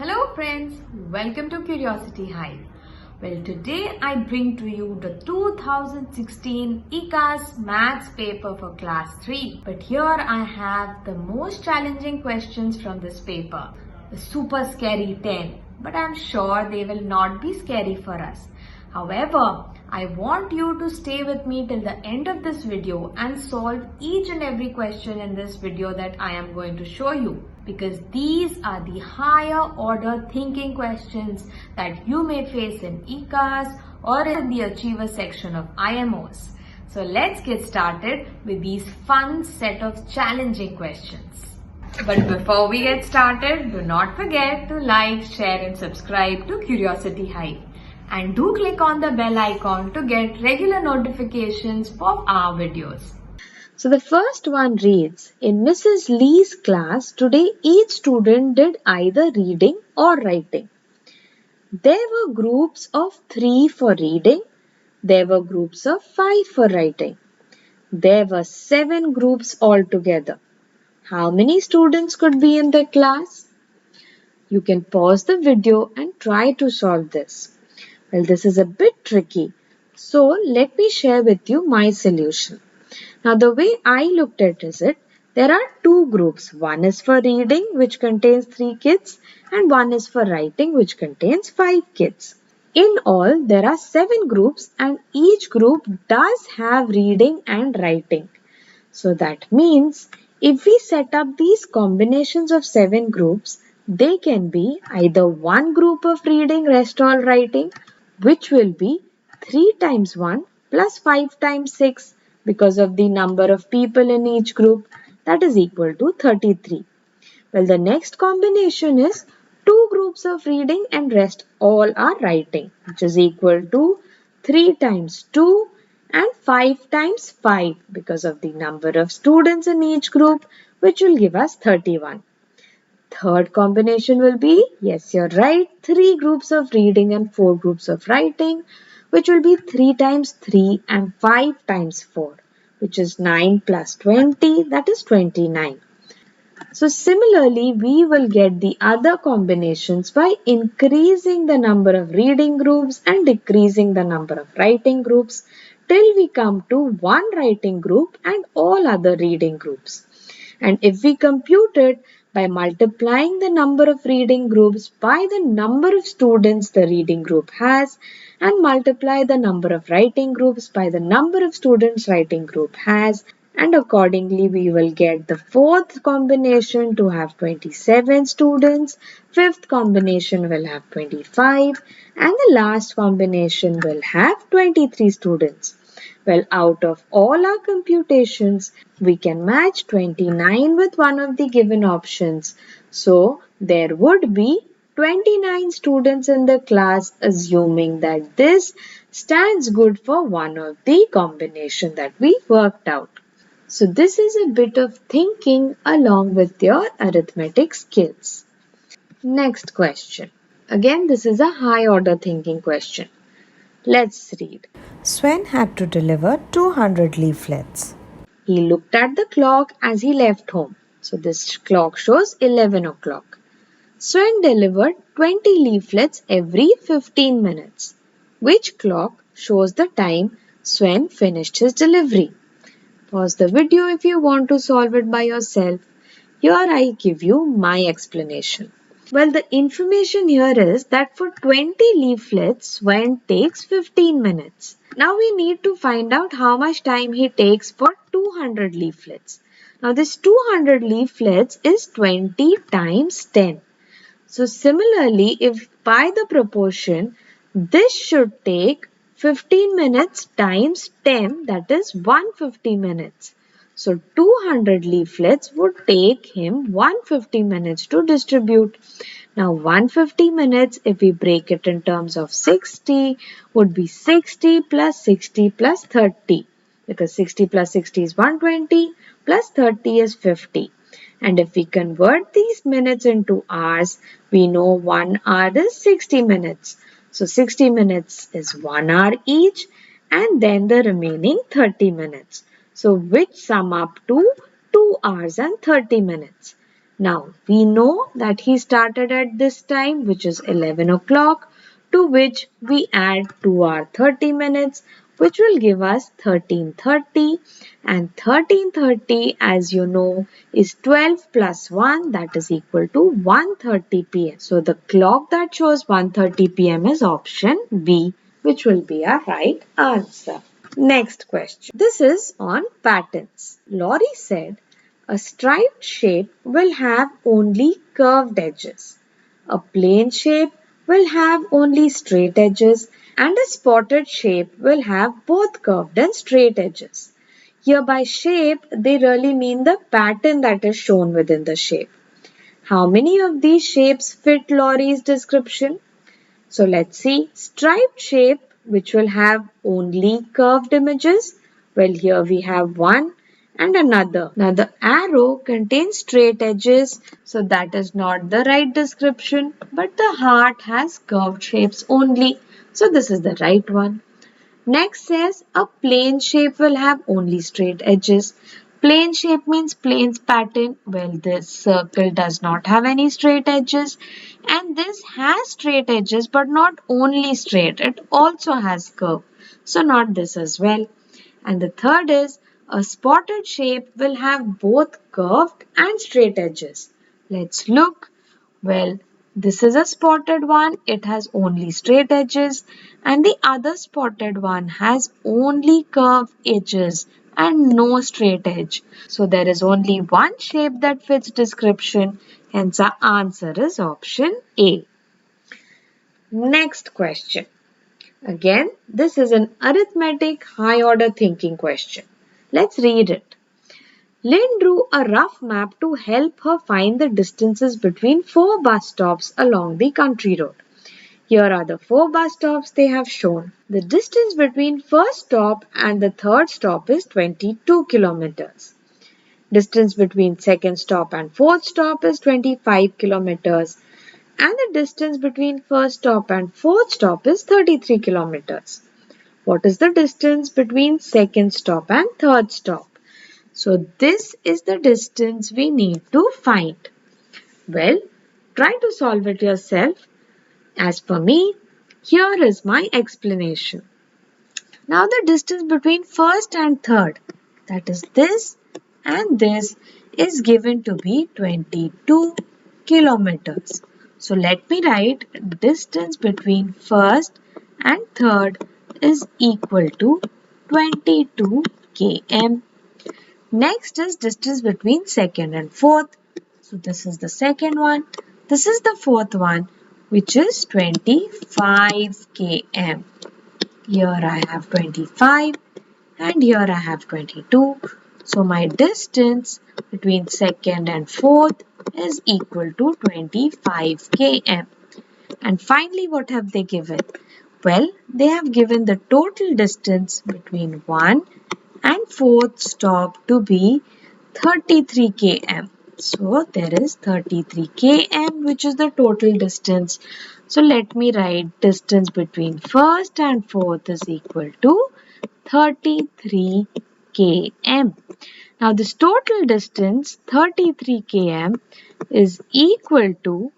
Hello friends, welcome to Curiosity Hive. Well, today I bring to you the 2016 ICAS Maths paper for class 3. But here I have the most challenging questions from this paper. The super scary 10. But I'm sure they will not be scary for us. However, I want you to stay with me till the end of this video and solve each and every question in this video that I am going to show you, because these are the higher order thinking questions that you may face in ICAS or in the Achiever section of IMOs. So let's get started with these fun set of challenging questions. But before we get started, do not forget to like, share and subscribe to Curiosity Hive. And do click on the bell icon to get regular notifications for our videos. So the first one reads, in Mrs. Lee's class today each student did either reading or writing. There were groups of 3 for reading. There were groups of 5 for writing. There were 7 groups altogether. How many students could be in the class? You can pause the video and try to solve this. Well, this is a bit tricky. So let me share with you my solution. Now the way I looked at it, there are 2 groups. One is for reading, which contains 3 kids, and one is for writing, which contains 5 kids. In all, there are 7 groups and each group does have reading and writing. So that means if we set up these combinations of 7 groups, they can be either one group of reading, rest all writing, which will be 3 times 1 plus 5 times 6 because of the number of people in each group, that is equal to 33. Well, the next combination is 2 groups of reading and rest all are writing, which is equal to 3 times 2 and 5 times 5 because of the number of students in each group, which will give us 31. Third combination will be, yes, you're right, 3 groups of reading and 4 groups of writing, which will be 3 times 3 and 5 times 4, which is 9 plus 20, that is 29. So similarly, we will get the other combinations by increasing the number of reading groups and decreasing the number of writing groups till we come to one writing group and all other reading groups. And if we compute it by multiplying the number of reading groups by the number of students the reading group has and multiply the number of writing groups by the number of students writing group has, and accordingly we will get the fourth combination to have 27 students, fifth combination will have 25 and the last combination will have 23 students. Well, out of all our computations, we can match 29 with one of the given options. So, there would be 29 students in the class, assuming that this stands good for one of the combination that we worked out. So, this is a bit of thinking along with your arithmetic skills. Next question. Again, this is a high order thinking question. Let's read. Sven had to deliver 200 leaflets. He looked at the clock as he left home. So this clock shows 11 o'clock. Sven delivered 20 leaflets every 15 minutes. Which clock shows the time Sven finished his delivery? Pause the video if you want to solve it by yourself. Here I give you my explanation. Well, the information here is that for 20 leaflets, Sven takes 15 minutes. Now we need to find out how much time he takes for 200 leaflets. Now this 200 leaflets is 20 times 10. So similarly, if by the proportion, this should take 15 minutes times 10, that is 150 minutes. So 200 leaflets would take him 150 minutes to distribute. Now 150 minutes, if we break it in terms of 60, would be 60 plus 60 plus 30. Because 60 plus 60 is 120 plus 30 is 50. And if we convert these minutes into hours, we know 1 hour is 60 minutes. So 60 minutes is 1 hour each and then the remaining 30 minutes. So which sum up to 2 hours and 30 minutes. Now we know that he started at this time, which is 11 o'clock, to which we add 2 hours 30 minutes, which will give us 13:30, and 13:30, as you know, is 12 plus 1, that is equal to 1:30 p.m. So the clock that shows 1:30 p.m. is option B, which will be our right answer. Next question. This is on patterns. Laurie said a striped shape will have only curved edges. A plain shape will have only straight edges, and a spotted shape will have both curved and straight edges. Here by shape, they really mean the pattern that is shown within the shape. How many of these shapes fit Laurie's description? So let's see. Striped shape, which will have only curved images. Well, here we have one and another. Now the arrow contains straight edges, so that is not the right description. But the heart has curved shapes only, so this is the right one. Next says a plane shape will have only straight edges. Plane shape means planes pattern. Well, this circle does not have any straight edges, and this has straight edges but not only straight, it also has curve. So not this as well. And the third is a spotted shape will have both curved and straight edges. Let's look. Well, this is a spotted one. It has only straight edges, and the other spotted one has only curved edges and no straight edge. So there is only one shape that fits description. Hence our answer is option A. Next question. Again, this is an arithmetic high order thinking question. Let's read it. Lynn drew a rough map to help her find the distances between 4 bus stops along the country road. Here are the 4 bus stops they have shown. The distance between first stop and the third stop is 22 kilometers. Distance between second stop and fourth stop is 25 kilometers. And the distance between first stop and fourth stop is 33 kilometers. What is the distance between second stop and third stop? So this is the distance we need to find. Well, try to solve it yourself. As per me, here is my explanation. Now the distance between first and third, that is this and this, is given to be 22 kilometers. So let me write distance between first and third is equal to 22 km. Next is distance between second and fourth. So this is the second one. This is the fourth one, which is 25 km. Here I have 25 and here I have 22. So my distance between second and fourth is equal to 25 km. And finally, what have they given? Well, they have given the total distance between 1 and fourth stop to be 33 km. So there is 33 km, which is the total distance. So let me write distance between first and fourth is equal to 33 km. Now this total distance 33 km is equal to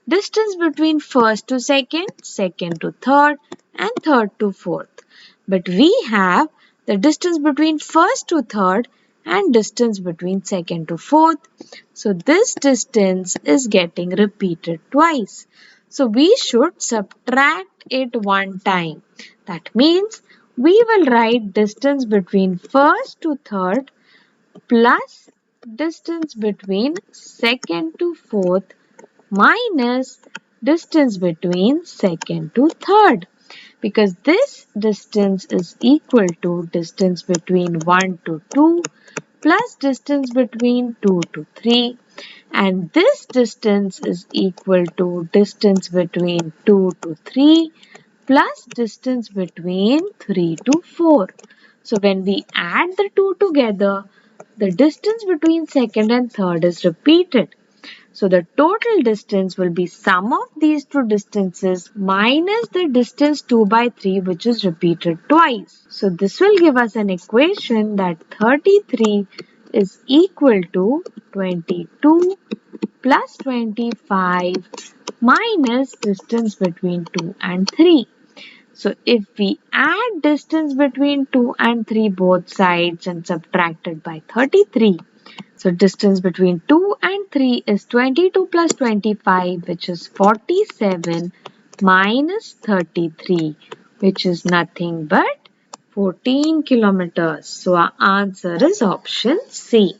distance between first to second, second to third and third to fourth. But we have the distance between first to third and distance between second to fourth. So this distance is getting repeated twice. So we should subtract it one time. That means we will write distance between first to third plus distance between second to fourth minus distance between second to third, because this distance is equal to distance between 1 to 2 plus distance between 2 to 3, and this distance is equal to distance between 2 to 3 plus distance between 3 to 4. So when we add the two together, the distance between second and third is repeated. So the total distance will be sum of these two distances minus the distance 2 by 3, which is repeated twice. So this will give us an equation that 33 is equal to 22 plus 25 minus distance between 2 and 3. So if we add distance between 2 and 3 both sides and subtract it by 33. So distance between 2 and 3 is 22 plus 25, which is 47, minus 33, which is nothing but 14 kilometers. So our answer is option C.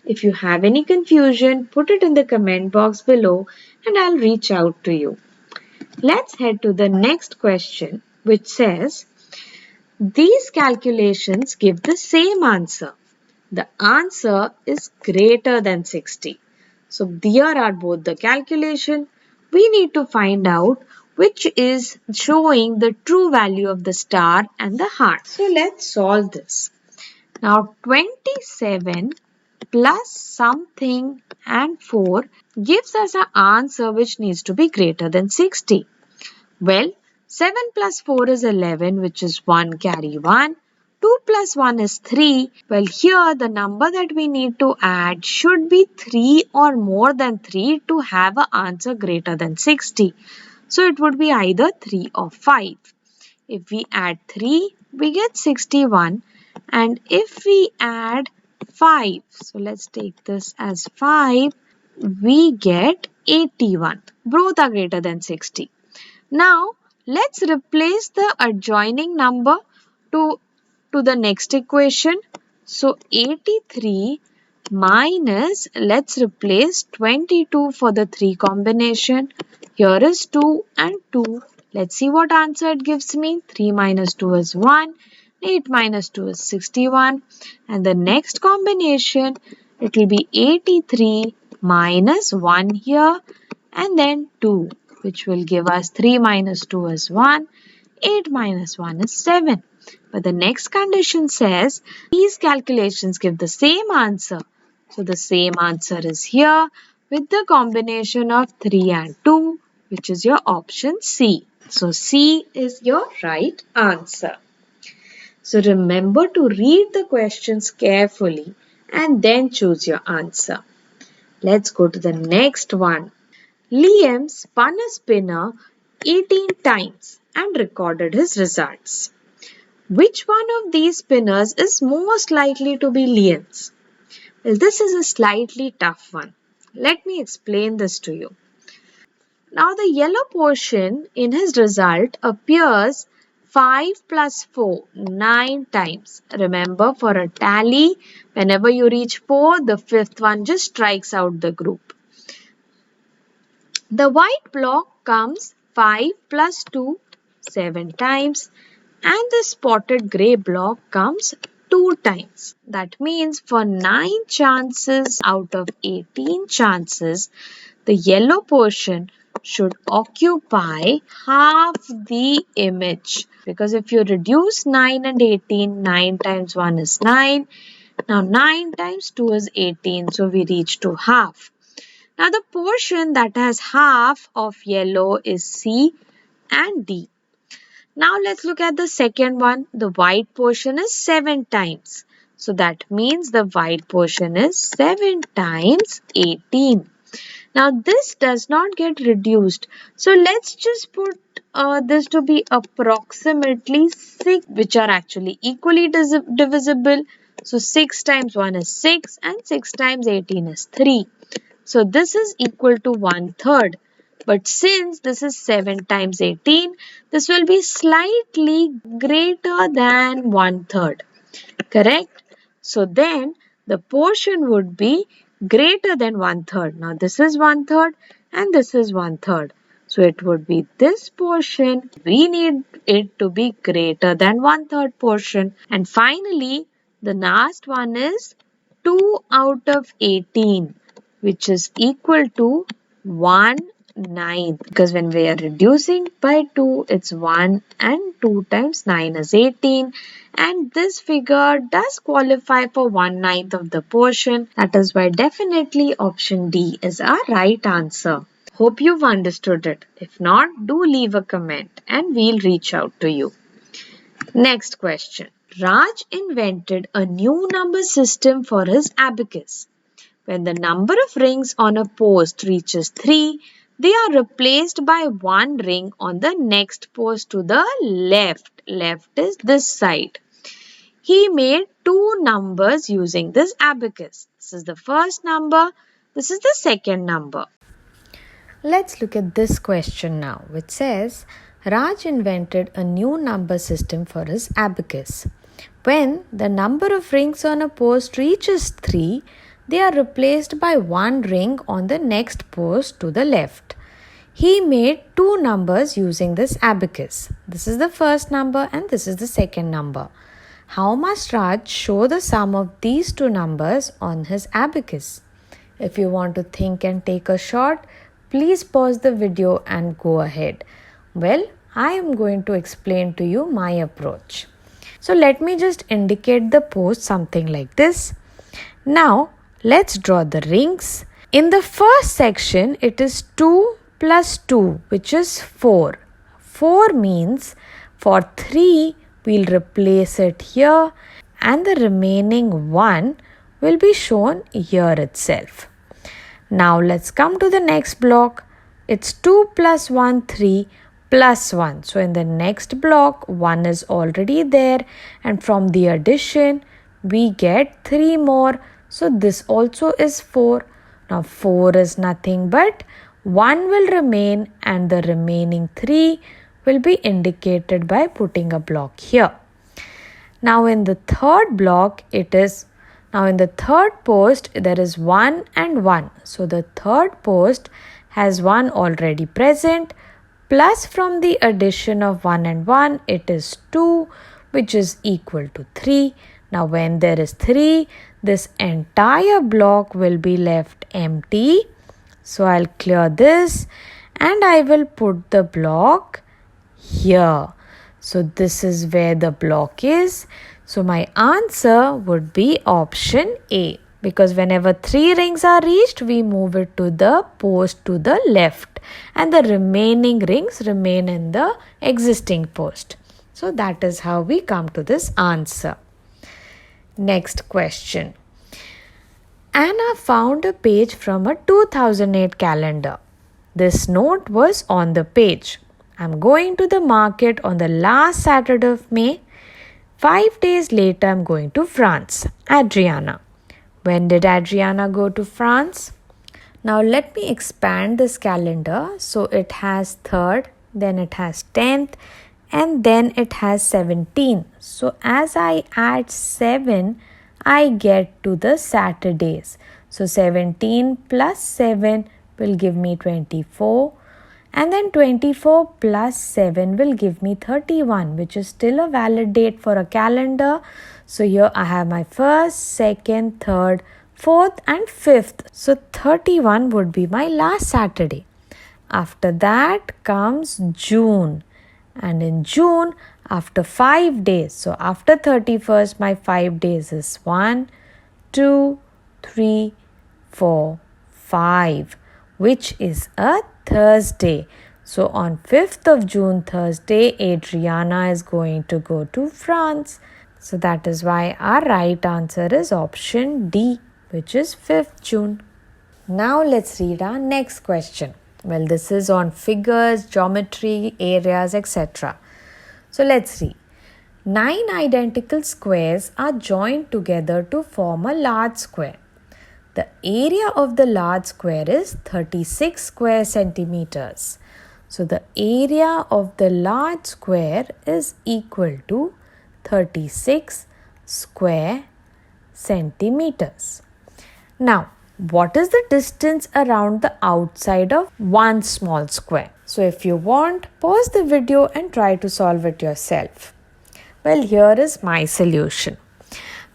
If you have any confusion, put it in the comment box below and I'll reach out to you. Let's head to the next question, which says, these calculations give the same answer. The answer is greater than 60. So here are both the calculation. We need to find out which is showing the true value of the star and the heart. So let's solve this. Now 27 plus something and 4 gives us an answer which needs to be greater than 60. Well, 7 plus 4 is 11, which is 1 carry 1. 2 plus 1 is 3. Well, here the number that we need to add should be 3 or more than 3 to have an answer greater than 60. So it would be either 3 or 5. If we add 3, we get 61. And if we add 5, so let's take this as 5, we get 81. Both are greater than 60. Now, let's replace the adjoining number to the next equation. So, 83 minus, let's replace 22 for the 3 combination. Here is 2 and 2. Let's see what answer it gives me. 3 minus 2 is 1. 8 minus 2 is 61. And the next combination, it will be 83 minus 1 here and then 2, which will give us 3 minus 2 is 1, 8 minus 1 is 7. But the next condition says these calculations give the same answer. So the same answer is here with the combination of 3 and 2, which is your option C. So C is your right answer. So remember to read the questions carefully and then choose your answer. Let's go to the next one. Liam spun a spinner 18 times and recorded his results. Which one of these spinners is most likely to be Liam's? Well, this is a slightly tough one. Let me explain this to you. Now, the yellow portion in his result appears 5 plus 4, 9 times. Remember, for a tally, whenever you reach 4, the fifth one just strikes out the group. The white block comes 5 plus 2, 7 times, and the spotted grey block comes 2 times. That means for 9 chances out of 18 chances, the yellow portion should occupy half the image. Because if you reduce 9 and 18, 9 times 1 is 9. Now 9 times 2 is 18, so we reach to half. Now the portion that has half of yellow is C and D. Now let's look at the second one. The white portion is 7 times. So that means the white portion is 7 times 18. Now this does not get reduced. So let's just put this to be approximately 6, which are actually equally divisible. So 6 times 1 is 6 and 6 times 18 is 3. So this is equal to 1/3. But since this is 7 times 18, this will be slightly greater than 1/3. Correct? So then the portion would be greater than 1/3. Now this is 1/3 and this is 1/3. So it would be this portion. We need it to be greater than 1/3 portion. And finally, the last one is 2 out of 18, which is equal to 1/9. Because when we are reducing by 2, it's 1 and 2 times 9 is 18. And this figure does qualify for 1/9 of the portion. That is why definitely option D is our right answer. Hope you've understood it. If not, do leave a comment and we'll reach out to you. Next question. Raj invented a new number system for his abacus. When the number of rings on a post reaches 3, they are replaced by one ring on the next post to the left. Left is this side. He made two numbers using this abacus. This is the first number. This is the second number. Let's look at this question now, which says Raj invented a new number system for his abacus. When the number of rings on a post reaches 3, they are replaced by one ring on the next post to the left. He made two numbers using this abacus. This is the first number and this is the second number. How must Raj show the sum of these two numbers on his abacus? If you want to think and take a shot, please pause the video and go ahead. Well, I am going to explain to you my approach. So let me just indicate the post something like this. Now, let's draw the rings. In the first section, it is 2 plus 2, which is 4. 4 means for 3, we'll replace it here and the remaining 1 will be shown here itself. Now let's come to the next block. It's 2 plus 1, 3 plus 1. So in the next block, 1 is already there and from the addition, we get 3 more. So this also is 4. Now 4 is nothing but 1 will remain and the remaining 3 will be indicated by putting a block here. Now in the third block, in the third post, there is 1 and 1. So the third post has 1 already present. Plus from the addition of 1 and 1, it is 2, which is equal to 3. Now when there is 3, this entire block will be left empty. So I'll clear this and I will put the block here. So this is where the block is. So my answer would be option A. Because whenever 3 rings are reached, we move it to the post to the left. And the remaining rings remain in the existing post. So that is how we come to this answer. Next question. Anna found a page from a 2008 calendar. This note was on the page. I'm going to the market on the last Saturday of May. 5 days later, I'm going to France. Adriana. When did Adriana go to France? Now let me expand this calendar. So it has 3rd, then it has 10th, and then it has 17. So as I add 7, I get to the Saturdays. So 17 plus 7 will give me 24. And then 24 plus 7 will give me 31, which is still a valid date for a calendar. So here I have my 1st, 2nd, 3rd, 4th and 5th. So 31 would be my last Saturday. After that comes June. And in June, after 5 days, so after 31st, my 5 days is 1, 2, 3, 4, 5, which is a Thursday. So on 5th of June, Thursday, Adriana is going to go to France. So that is why our right answer is option D, which is 5th June. Now let's read our next question. Well, this is on figures, geometry, areas, etc. So let's read. 9 identical squares are joined together to form a large square. The area of the large square is 36 square centimeters. So the area of the large square is equal to 36 square centimeters. Now, what is the distance around the outside of one small square? So if you want, pause the video and try to solve it yourself. Well, here is my solution.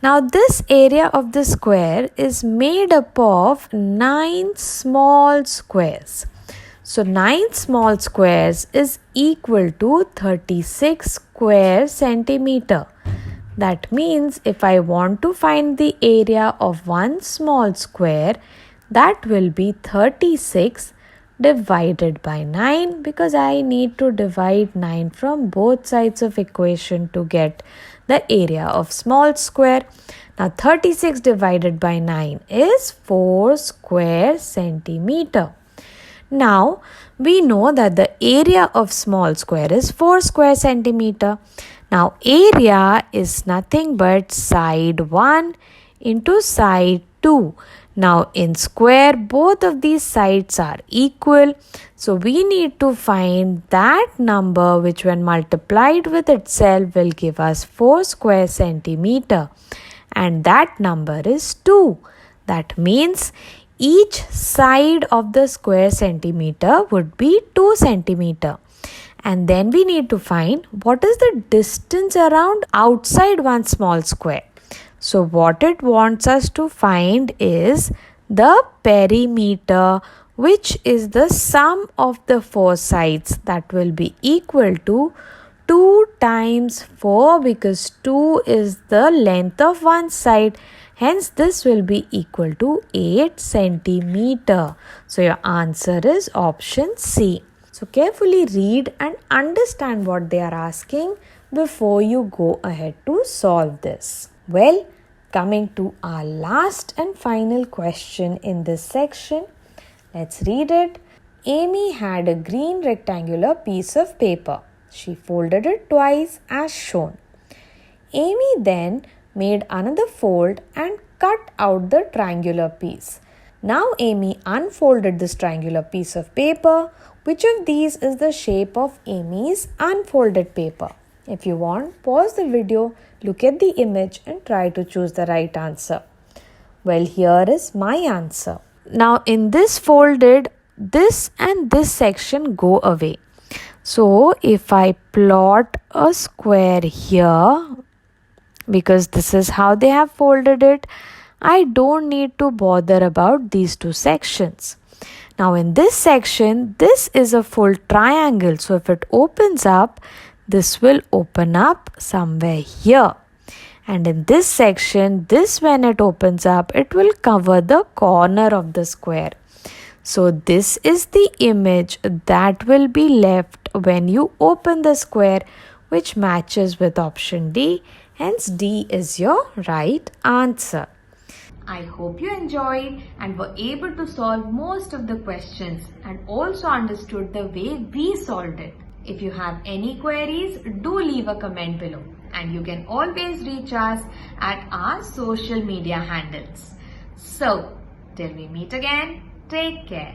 Now this area of the square is made up of 9 small squares. So 9 small squares is equal to 36 square centimeter. That means if I want to find the area of one small square, that will be 36 divided by 9, because I need to divide 9 from both sides of equation to get the area of small square. Now 36 divided by 9 is 4 square centimeter. Now we know that the area of small square is 4 square centimeter. Now area is nothing but side 1 into side 2. Now in square both of these sides are equal. So we need to find that number which when multiplied with itself will give us 4 square centimeter. And that number is 2. That means each side of the square centimeter would be 2 centimeter. And then we need to find what is the distance around outside one small square. So what it wants us to find is the perimeter, which is the sum of the 4 sides, that will be equal to 2 times 4 because 2 is the length of one side. Hence this will be equal to 8 centimeter. So your answer is option C. So carefully read and understand what they are asking before you go ahead to solve this. Well, coming to our last and final question in this section. Let's read it. Amy had a green rectangular piece of paper. She folded it twice as shown. Amy then made another fold and cut out the triangular piece. Now Amy unfolded this triangular piece of paper. Which of these is the shape of Amy's unfolded paper? If you want, pause the video, look at the image and try to choose the right answer. Well, here is my answer. Now in this folded, this and this section go away. So if I plot a square here, because this is how they have folded it, I don't need to bother about these two sections. Now in this section, this is a full triangle. So if it opens up, this will open up somewhere here. And in this section, this when it opens up, it will cover the corner of the square. So this is the image that will be left when you open the square, which matches with option D. Hence D is your right answer. I hope you enjoyed and were able to solve most of the questions and also understood the way we solved it. If you have any queries, do leave a comment below and you can always reach us at our social media handles. So, till we meet again, take care.